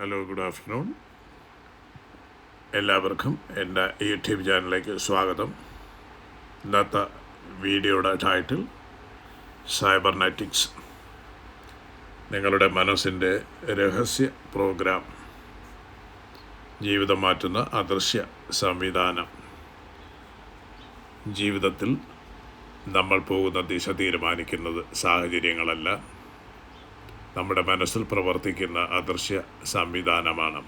Hello, good afternoon. എല്ലാവർക്കും എൻ്റെ YouTube ചാനലിലേക്ക് സ്വാഗതം. ഇന്നത്തെ വീഡിയോയുടെ ടൈറ്റിൽ സൈബർനെറ്റിക്സ്, നിങ്ങളുടെ മനസ്സിൻ്റെ രഹസ്യ പ്രോഗ്രാം, ജീവിതം മാറ്റുന്ന അദൃശ്യ സംവിധാനം. ജീവിതത്തിൽ നമ്മൾ പോകുന്ന ദിശ തീരുമാനിക്കുന്നത് സാഹചര്യങ്ങളല്ല, നമ്മുടെ മനസ്സിൽ പ്രവർത്തിക്കുന്ന അദൃശ്യ സംവിധാനമാണ്.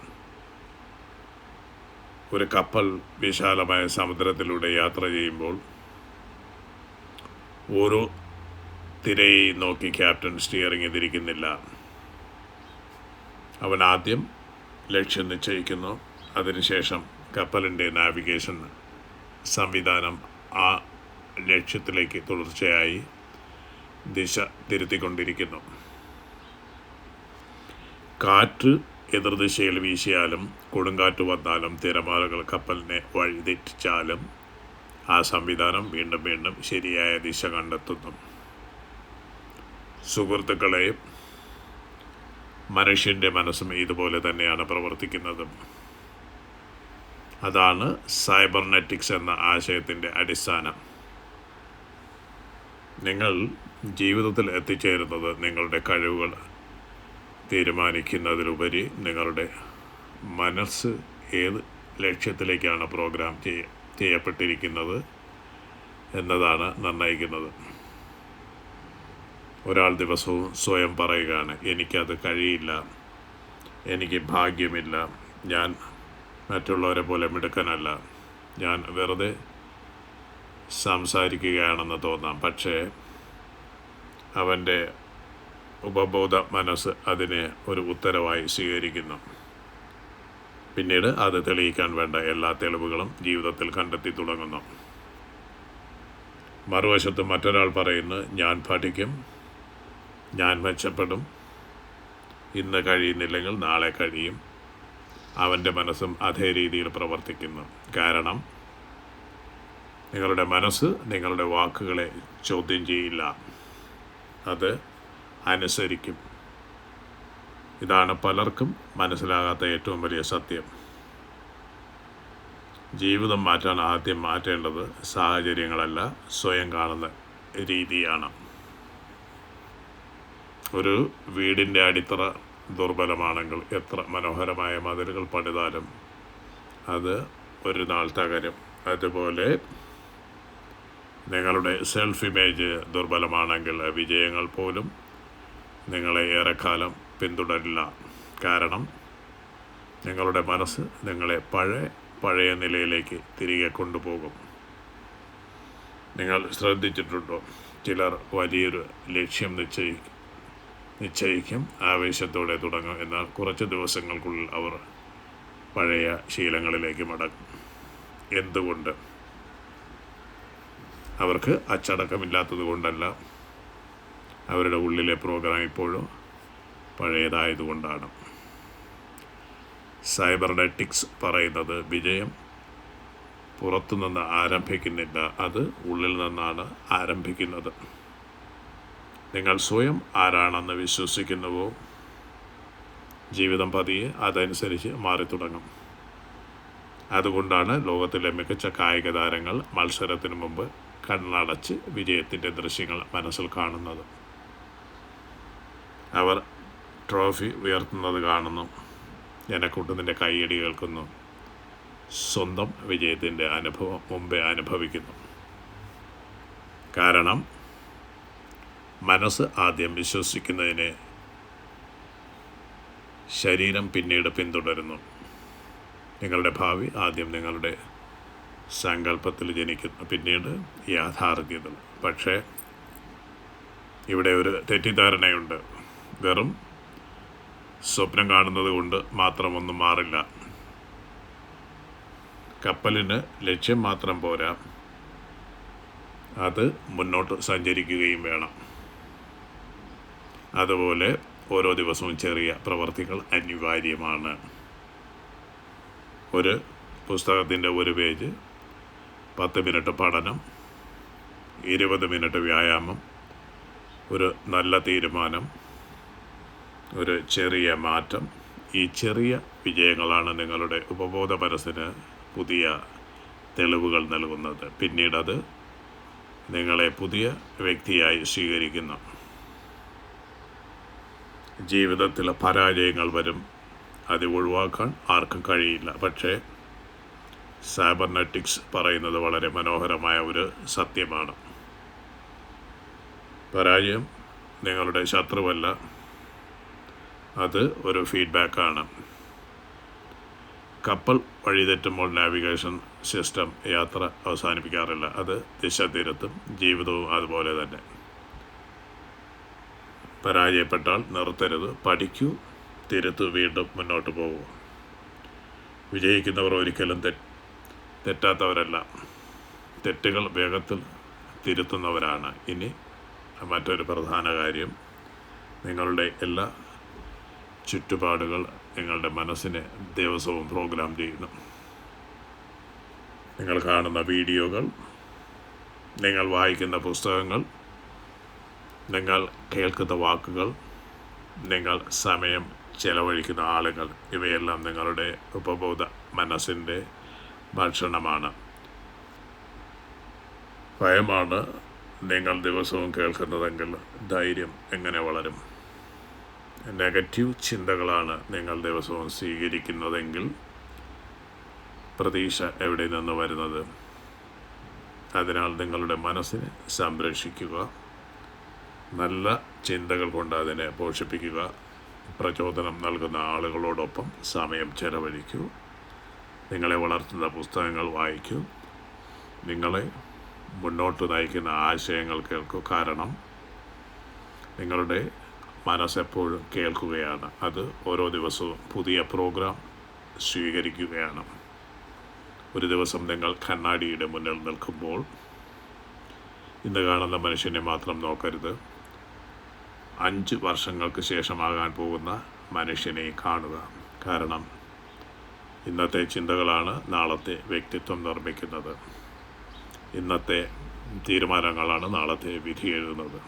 ഒരു കപ്പൽ വിശാലമായ സമുദ്രത്തിലൂടെ യാത്ര ചെയ്യുമ്പോൾ ഓരോ തിരയെയും നോക്കി ക്യാപ്റ്റൻ സ്റ്റിയറിംഗ് തിരിക്കുന്നില്ല. അവൻ ആദ്യം ലക്ഷ്യം നിശ്ചയിക്കുന്നു. അതിനുശേഷം കപ്പലിൻ്റെ നാവിഗേഷൻ സംവിധാനം ആ ലക്ഷ്യത്തിലേക്ക് തുടർച്ചയായി ദിശ തിരുത്തിക്കൊണ്ടിരിക്കുന്നു. കാറ്റ് എതിർദിശയിൽ വീശിയാലും കൊടുങ്കാറ്റ് വന്നാലും തിരമാലകൾ കപ്പലിനെ വഴിതെറ്റിച്ചാലും ആ സംവിധാനം വീണ്ടും വീണ്ടും ശരിയായ ദിശ കണ്ടെത്തുന്നു. സുഹൃത്തുക്കളെ, മനുഷ്യൻ്റെ മനസ്സും ഇതുപോലെ തന്നെയാണ് പ്രവർത്തിക്കുന്നത്. അതാണ് സൈബർനെറ്റിക്സ് എന്ന ആശയത്തിൻ്റെ അടിസ്ഥാനം. നിങ്ങൾ ജീവിതത്തിൽ എത്തിച്ചേരുന്നത് നിങ്ങളുടെ കഴിവുകൾ തീരുമാനിക്കുന്നതിലുപരി നിങ്ങളുടെ മനസ്സ് ഏത് ലക്ഷ്യത്തിലേക്കാണ് പ്രോഗ്രാം ചെയ്യപ്പെട്ടിരിക്കുന്നത് എന്നതാണ് നിർണ്ണയിക്കുന്നത്. ഒരാൾ ദിവസവും സ്വയം പറയുകയാണ്, എനിക്കത് കഴിയില്ല, എനിക്ക് ഭാഗ്യമില്ല, ഞാൻ മറ്റുള്ളവരെ പോലെ മിടുക്കനല്ല, ഞാൻ വെറുതെ സംസാരിക്കുകയാണെന്ന് തോന്നാം. പക്ഷേ അവൻ്റെ ഉപബോധ മനസ്സ് അതിനെ ഒരു ഉത്തരവായി സ്വീകരിക്കുന്നു. പിന്നീട് അത് തെളിയിക്കാൻ വേണ്ട എല്ലാ തെളിവുകളും ജീവിതത്തിൽ കണ്ടെത്തി തുടങ്ങുന്നു. മറുവശത്ത് മറ്റൊരാൾ പറയുന്നു, ഞാൻ പഠിക്കും, ഞാൻ മെച്ചപ്പെടും, ഇന്ന് കഴിയുന്നില്ലെങ്കിൽ നാളെ കഴിയും. അവൻ്റെ മനസ്സും അതേ രീതിയിൽ പ്രവർത്തിക്കുന്നു. കാരണം നിങ്ങളുടെ മനസ്സ് നിങ്ങളുടെ വാക്കുകളെ ചോദ്യം ചെയ്യില്ല, അത് അനുസരിക്കും. ഇതാണ് പലർക്കും മനസ്സിലാകാത്ത ഏറ്റവും വലിയ സത്യം. ജീവിതം മാറ്റാൻ ആദ്യം മാറ്റേണ്ടത് സാഹചര്യങ്ങളല്ല, സ്വയം കാണുന്ന രീതിയാണ്. ഒരു വീടിൻ്റെ അടിത്തറ ദുർബലമാണെങ്കിൽ എത്ര മനോഹരമായ മതിലുകൾ പണിതാലും അത് ഒരു നാൾ തകരും. അതുപോലെ നിങ്ങളുടെ സെൽഫ് ഇമേജ് ദുർബലമാണെങ്കിൽ വിജയങ്ങൾ പോലും നിങ്ങളെ ഏറെക്കാലം പിന്തുടരില്ല. കാരണം നിങ്ങളുടെ മനസ്സ് നിങ്ങളെ പഴയ നിലയിലേക്ക് തിരികെ കൊണ്ടുപോകും. നിങ്ങൾ ശ്രദ്ധിച്ചിട്ടുണ്ടോ, ചിലർ വലിയൊരു ലക്ഷ്യം നിശ്ചയിക്കും, ആവേശത്തോടെ തുടങ്ങും, എന്നാൽ കുറച്ച് ദിവസങ്ങൾക്കുള്ളിൽ അവർ പഴയ ശീലങ്ങളിലേക്ക് മടങ്ങും. എന്തുകൊണ്ട്? അവർക്ക് അച്ചടക്കമില്ലാത്തത് കൊണ്ടല്ല, അവരുടെ ഉള്ളിലെ പ്രോഗ്രാം ഇപ്പോഴും പഴയതായതുകൊണ്ടാണ്. സൈബർനെറ്റിക്സ് പറയുന്നത് വിജയം പുറത്തുനിന്ന് ആരംഭിക്കുന്നില്ല, അത് ഉള്ളിൽ നിന്നാണ് ആരംഭിക്കുന്നത്. നിങ്ങൾ സ്വയം ആരാണെന്ന് വിശ്വസിക്കുന്നുവോ, ജീവിതം പതിയെ അതനുസരിച്ച് മാറിത്തുടങ്ങും. അതുകൊണ്ടാണ് ലോകത്തിലെ മികച്ച കായിക താരങ്ങൾ മത്സരത്തിന് മുമ്പ് കണ്ണടച്ച് വിജയത്തിൻ്റെ ദൃശ്യങ്ങൾ മനസ്സിൽ കാണുന്നത്. അവർ ട്രോഫി ഉയർത്തുന്നത് കാണുന്നു, ജനക്കൂട്ടത്തിൻ്റെ കൈയടി കേൾക്കുന്നു, സ്വന്തം വിജയത്തിൻ്റെ അനുഭവം മുമ്പേ അനുഭവിക്കുന്നു. കാരണം മനസ്സ് ആദ്യം വിശ്വസിക്കുന്നതിനെ ശരീരം പിന്നീട് പിന്തുടരുന്നു. നിങ്ങളുടെ ഭാവി ആദ്യം നിങ്ങളുടെ സങ്കല്പത്തിൽ ജനിക്കുന്നു, പിന്നീട് യാഥാർത്ഥ്യത്തിൽ. പക്ഷേ ഇവിടെ ഒരു തെറ്റിദ്ധാരണയുണ്ട്. വെറും സ്വപ്നം കാണുന്നത് കൊണ്ട് മാത്രമൊന്നും മാറില്ല. കപ്പലിന് ലക്ഷ്യം മാത്രം പോരാ, അത് മുന്നോട്ട് സഞ്ചരിക്കുകയും വേണം. അതുപോലെ ഓരോ ദിവസവും ചെറിയ പ്രവർത്തികൾ അനിവാര്യമാണ്. ഒരു പുസ്തകത്തിൻ്റെ ഒരു പേജ്, 10 മിനിറ്റ് പഠനം, 20 മിനിറ്റ് വ്യായാമം, ഒരു നല്ല തീരുമാനം, ഒരു ചെറിയ മാറ്റം, ഈ ചെറിയ വിജയങ്ങളാണ് നിങ്ങളുടെ ഉപബോധ മനസ്സിന് പുതിയ തെളിവുകൾ നൽകുന്നത്. പിന്നീടത് നിങ്ങളെ പുതിയ വ്യക്തിയായി സ്വീകരിക്കുന്നു. ജീവിതത്തിൽ പരാജയങ്ങൾ വരും, അത് ഒഴിവാക്കാൻ ആർക്കും കഴിയില്ല. പക്ഷേ സൈബർനെറ്റിക്സ് പറയുന്നത് വളരെ മനോഹരമായ ഒരു സത്യമാണ്. പരാജയം നിങ്ങളുടെ ശത്രുവല്ല, അത് ഒരു ഫീഡ്ബാക്കാണ്. കപ്പൽ വഴിതെറ്റുമ്പോൾ നാവിഗേഷൻ സിസ്റ്റം യാത്ര അവസാനിപ്പിക്കാറില്ല, അത് ദിശ തിരുത്തും. ജീവിതവും അതുപോലെ തന്നെ. പരാജയപ്പെട്ടാൽ നിർത്തരുത്, പഠിക്കൂ, തിരുത്തു, വീണ്ടും മുന്നോട്ട് പോകൂ. വിജയിക്കുന്നവർ ഒരിക്കലും തെറ്റാത്തവരല്ല, തെറ്റുകൾ വേഗത്തിൽ തിരുത്തുന്നവരാണ്. ഇനി മറ്റൊരു പ്രധാന കാര്യം, നിങ്ങളുടെ എല്ലാ ചുറ്റുപാടുകൾ നിങ്ങളുടെ മനസ്സിനെ ദിവസവും പ്രോഗ്രാം ചെയ്യുന്നു. നിങ്ങൾ കാണുന്ന വീഡിയോകൾ, നിങ്ങൾ വായിക്കുന്ന പുസ്തകങ്ങൾ, നിങ്ങൾ കേൾക്കുന്ന വാക്കുകൾ, നിങ്ങൾ സമയം ചെലവഴിക്കുന്ന ആളുകൾ, ഇവയെല്ലാം നിങ്ങളുടെ ഉപബോധ മനസ്സിൻ്റെ ഭക്ഷണമാണ്. ഭയമാണ് നിങ്ങൾ ദിവസവും കേൾക്കുന്നതെങ്കിൽ ധൈര്യം എങ്ങനെ വളരും? നെഗറ്റീവ് ചിന്തകളാണ് നിങ്ങൾ ദിവസവും സ്വീകരിക്കുന്നതെങ്കിൽ പ്രതീക്ഷ എവിടെ നിന്ന് വരുന്നത്? അതിനാൽ നിങ്ങളുടെ മനസ്സിനെ സംരക്ഷിക്കുക, നല്ല ചിന്തകൾ കൊണ്ട് അതിനെ പോഷിപ്പിക്കുക, പ്രചോദനം നൽകുന്ന ആളുകളോടൊപ്പം സമയം ചെലവഴിക്കൂ, നിങ്ങളെ വളർത്തുന്ന പുസ്തകങ്ങൾ വായിക്കൂ, നിങ്ങളെ മുന്നോട്ട് നയിക്കുന്ന ആശയങ്ങൾ കേൾക്കൂ. കാരണം നിങ്ങളുടെ മനസ്സെപ്പോഴും കേൾക്കുകയാണ്, അത് ഓരോ ദിവസവും പുതിയ പ്രോഗ്രാം സ്വീകരിക്കുകയാണ്. ഒരു ദിവസം നിങ്ങൾ കണ്ണാടിയുടെ മുന്നിൽ നിൽക്കുമ്പോൾ ഇന്ന് കാണുന്ന മനുഷ്യനെ മാത്രം നോക്കരുത്, 5 വർഷങ്ങൾക്ക് ശേഷമാകാൻ പോകുന്ന മനുഷ്യനെ കാണുക. കാരണം ഇന്നത്തെ ചിന്തകളാണ് നാളത്തെ വ്യക്തിത്വം നിർമ്മിക്കുന്നത്. ഇന്നത്തെ തീരുമാനങ്ങളാണ് നാളത്തെ വിധി എഴുതുന്നത്.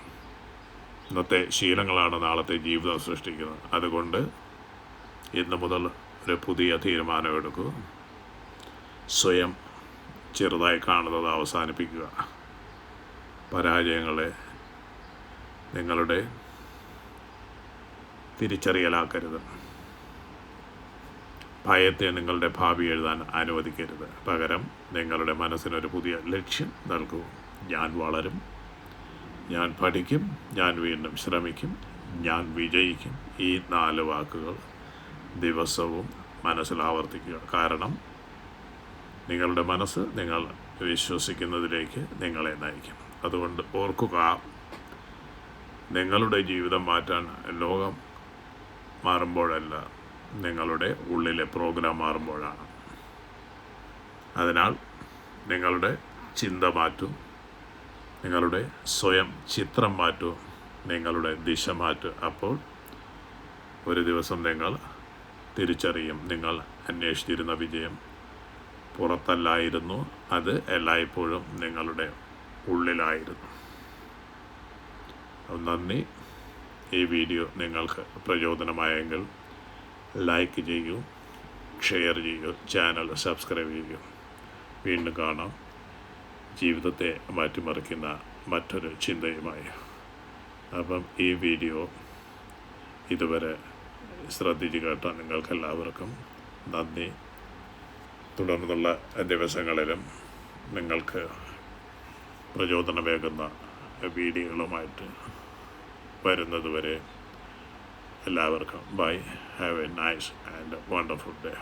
ഇന്നത്തെ ശീലങ്ങളാണ് നാളത്തെ ജീവിതം സൃഷ്ടിക്കുന്നത്. അതുകൊണ്ട് ഇന്ന് മുതൽ ഒരു പുതിയ തീരുമാനമെടുക്കൂ. സ്വയം ചെറുതായി കാണുന്നത് അവസാനിപ്പിക്കുക. പരാജയങ്ങളെ നിങ്ങളുടെ തിരിച്ചറിയലാക്കരുത്. ഭയത്തെ നിങ്ങളുടെ ഭാവി എഴുതാൻ അനുവദിക്കരുത്. പകരം നിങ്ങളുടെ മനസ്സിനൊരു പുതിയ ലക്ഷ്യം നൽകൂ. ഞാൻ വളരും, ഞാൻ പഠിക്കും, ഞാൻ വീണ്ടും ശ്രമിക്കും, ഞാൻ വിജയിക്കും. ഈ 4 വാക്കുകൾ ദിവസവും മനസ്സിൽ ആവർത്തിക്കുക. കാരണം നിങ്ങളുടെ മനസ്സ് നിങ്ങൾ വിശ്വസിക്കുന്നതിലേക്ക് നിങ്ങളെ നയിക്കും. അതുകൊണ്ട് ഓർക്കുക, നിങ്ങളുടെ ജീവിതം മാറ്റാൻ ലോകം മാറുമ്പോഴല്ല, നിങ്ങളുടെ ഉള്ളിലെ പ്രോഗ്രാം മാറുമ്പോഴാണ്. അതിനാൽ നിങ്ങളുടെ ചിന്ത മാറ്റൂ, നിങ്ങളുടെ സ്വയം ചിത്രം മാറ്റൂ, നിങ്ങളുടെ ദിശ മാറ്റൂ. അപ്പോൾ ഒരു ദിവസം നിങ്ങൾ തിരിച്ചറിയും, നിങ്ങൾ അന്വേഷിച്ചിരുന്ന വിജയം പുറത്തല്ലായിരുന്നു, അത് എല്ലായ്പ്പോഴും നിങ്ങളുടെ ഉള്ളിലായിരുന്നു. നന്ദി. ഈ വീഡിയോ നിങ്ങൾക്ക് പ്രചോദനമായെങ്കിൽ ലൈക്ക് ചെയ്യൂ, ഷെയർ ചെയ്യൂ, ചാനൽ സബ്സ്ക്രൈബ് ചെയ്യൂ. വീണ്ടും കാണാം ജീവിതത്തെ മാറ്റിമറിക്കുന്ന മറ്റൊരു ചിന്തയുമായി. അപ്പം ഈ വീഡിയോ ഇതുവരെ ശ്രദ്ധിച്ച് കേട്ട നിങ്ങൾക്കെല്ലാവർക്കും നന്ദി. തുടർന്നുള്ള ദിവസങ്ങളിലും നിങ്ങൾക്ക് പ്രചോദനമേകുന്ന വീഡിയോകളുമായിട്ട് വരുന്നതുവരെ എല്ലാവർക്കും bye. Have a nice and wonderful day.